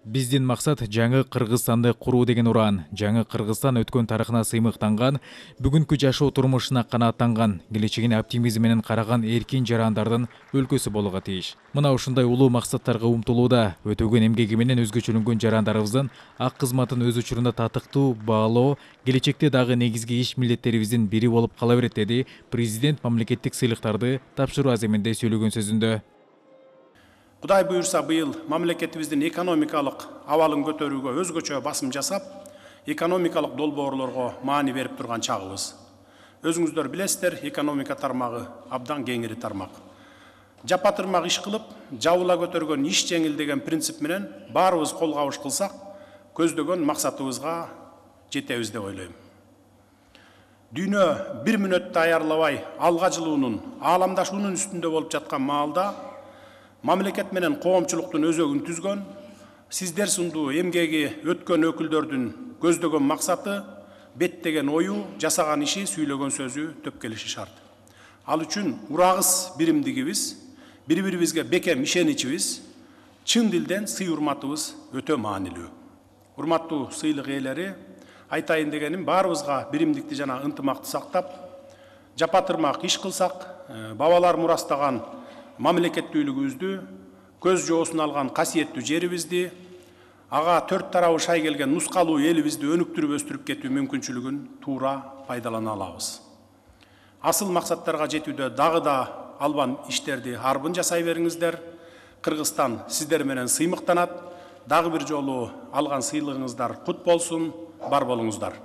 Биздин максат жаңы Кыргызстанды куруу деген уран. Жаңы Кыргызстан өткөн тарыхына сыймыктанган, бүгүнкү жашоо турмушуна канааттанган, келечегине оптимизм менен караган эркин жарандардын өлкөсү болууга тийиш. Мына ушундай улуу максаттарга умтулууда өтөгөн эмгеги менен өзгөчөлөнгөн жарандарыбыздын ак кызматын өз учурунда татыктуу баалоо келечекте дагы негизги иш милдеттерибиздин бири болуп кала берет, деди президент мамлекеттик сыйлыктарды тапшыруу аземинде сүйлөгөн сөзүндө. Кудай буюрса, быйыл мамлекетибиздин экономикалык абалын көтөрүүгө өзгөчө басым жасап, экономикалык долбоорлорго маани берип турган чагыбыз. Өзүңүздөр билесиздер, экономика тармагы абдан кеңири тармак. Жапа тырмак иш кылып, жабыла көтөргөн иш жеңил деген принцип менен баарыбыз кол кабыш кылсак, көздөгөн максатыбызга жетебиз деп ойлойм. Дүйнө бир мүнөттө аярлабай алга жылуунун, ааламдашуунун үстүндө болуп жаткан маалда мамлекет менен коомчулуктун өзөгүн түзгөн, сиздер сындуу эмгеги өткөн өкүлдөрдүн көздөгөн максаты, беттеген ою, жасаган иши, сүйлөгөн сөзү төп келиши шарт. Ал үчүн урагыс биримдигибиз, бири-бирибизге бекем ишеничибиз, чын дилден сый урматыбыз өтө маанилүү. Урматтуу сыйлык ээлери, айтайын дегеним, баарыбызга биримдикти жана ынтымакты сактап, жапа тырмак иш кылсак, бабалар мурастаган мамлекеттүүлүгүбүздү, көз жоосун алган касиеттүү жерибизди, ага төрт тарабы шай келген нускалуу элибизди өнүктүрүп өстүрүп кетүү мүмкүнчүлүгүн туура пайдалана алабыз. Асыл максаттарга жетүүдө дагы да албан иштерди арбын жасай бериңиздер. Кыргызстан сиздер менен сыймыктанат. Дагы бир жолу алган сыйлыгыңыздар кут болсун, бар болуңуздар.